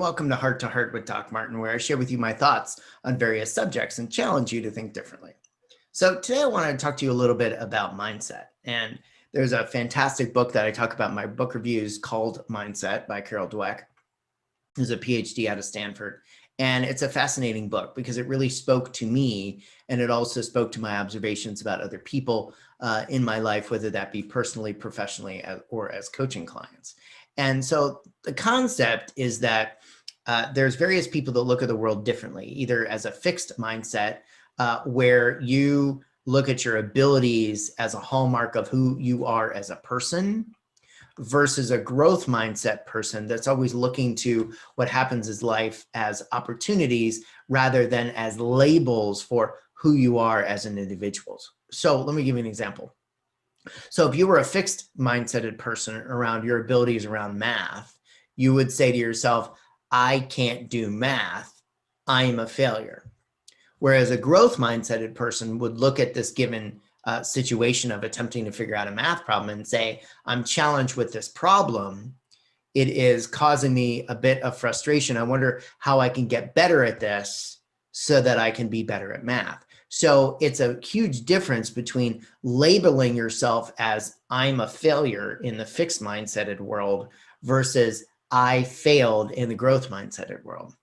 welcome to Heart with Doc Martin, where I share with you my thoughts on various subjects and challenge you to think differently. So today I want to talk to you a little bit about mindset. And there's a fantastic book that I talk about in my book reviews called Mindset by Carol Dweck, who's a PhD out of Stanford. And it's a fascinating book because it really spoke to me, and it also spoke to my observations about other people in my life, whether that be personally, professionally, or as coaching clients. And so the concept is that there's various people that look at the world differently, either as a fixed mindset, where you look at your abilities as a hallmark of who you are as a person, versus a growth mindset person that's always looking to what happens in life as opportunities rather than as labels for who you are as an individual. So let me give you an example. So if you were a fixed mindseted person around your abilities around math, you would say to yourself, I can't do math, I am a failure. Whereas a growth mindseted person would look at this given situation of attempting to figure out a math problem and say, I'm challenged with this problem. It is causing me a bit of frustration. I wonder how I can get better at this so that I can be better at math. So it's a huge difference between labeling yourself as I'm a failure in the fixed mindseted world versus I failed in the growth mindseted world.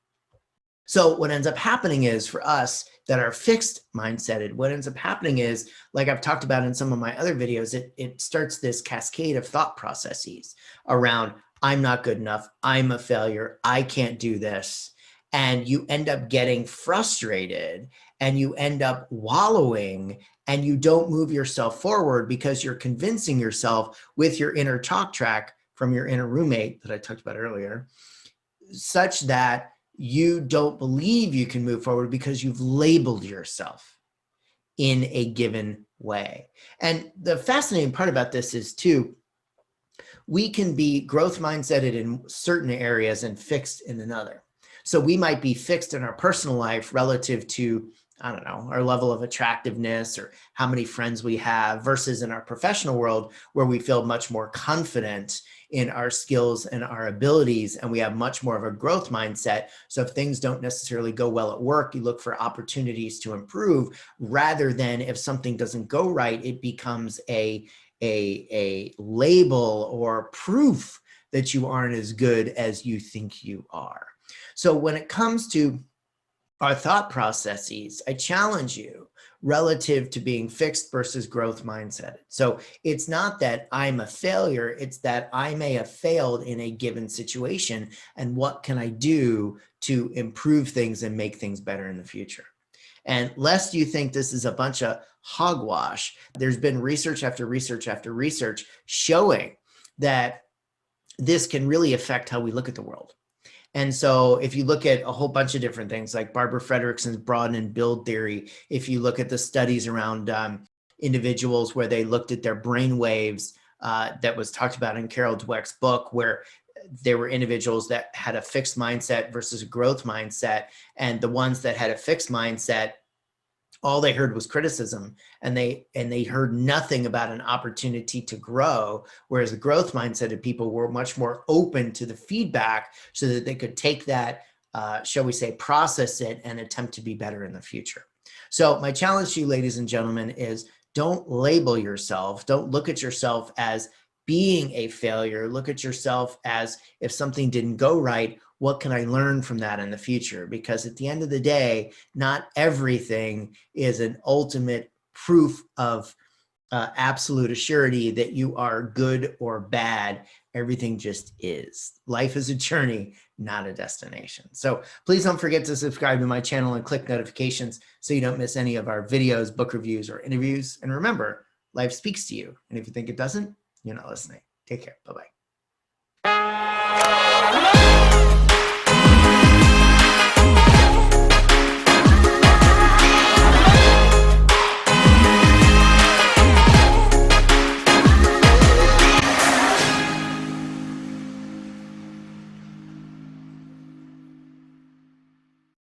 So what ends up happening is for us that are fixed mindseted, what ends up happening is, like I've talked about in some of my other videos, it starts this cascade of thought processes around, I'm not good enough, I'm a failure, I can't do this. And you end up getting frustrated and you end up wallowing and you don't move yourself forward because you're convincing yourself with your inner talk track from your inner roommate that I talked about earlier, such that you don't believe you can move forward because you've labeled yourself in a given way. And the fascinating part about this is too, we can be growth mindseted in certain areas and fixed in another. So we might be fixed in our personal life relative to, I don't know, our level of attractiveness or how many friends we have versus in our professional world where we feel much more confident in our skills and our abilities, and we have much more of a growth mindset. So if things don't necessarily go well at work, you look for opportunities to improve rather than if something doesn't go right, it becomes a label or proof that you aren't as good as you think you are. So when it comes to our thought processes, I challenge you relative to being fixed versus growth mindset. So it's not that I'm a failure, it's that I may have failed in a given situation, and what can I do to improve things and make things better in the future? And lest you think this is a bunch of hogwash, there's been research after research after research showing that this can really affect how we look at the world. And so if you look at a whole bunch of different things like Barbara Fredrickson's broaden and build theory, if you look at the studies around individuals where they looked at their brain waves that was talked about in Carol Dweck's book, where there were individuals that had a fixed mindset versus a growth mindset, and the ones that had a fixed mindset, all they heard was criticism, and they heard nothing about an opportunity to grow, whereas the growth mindset of people were much more open to the feedback so that they could take that, shall we say, process it and attempt to be better in the future. So my challenge to you, ladies and gentlemen, is don't label yourself. Don't look at yourself as being a failure. Look at yourself as if something didn't go right, what can I learn from that in the future? Because at the end of the day, not everything is an ultimate proof of absolute assurity that you are good or bad. Everything just is. Life is a journey, not a destination. So please don't forget to subscribe to my channel and click notifications so you don't miss any of our videos, book reviews, or interviews. And remember, life speaks to you. And if you think it doesn't, you're not listening. Take care. Bye-bye.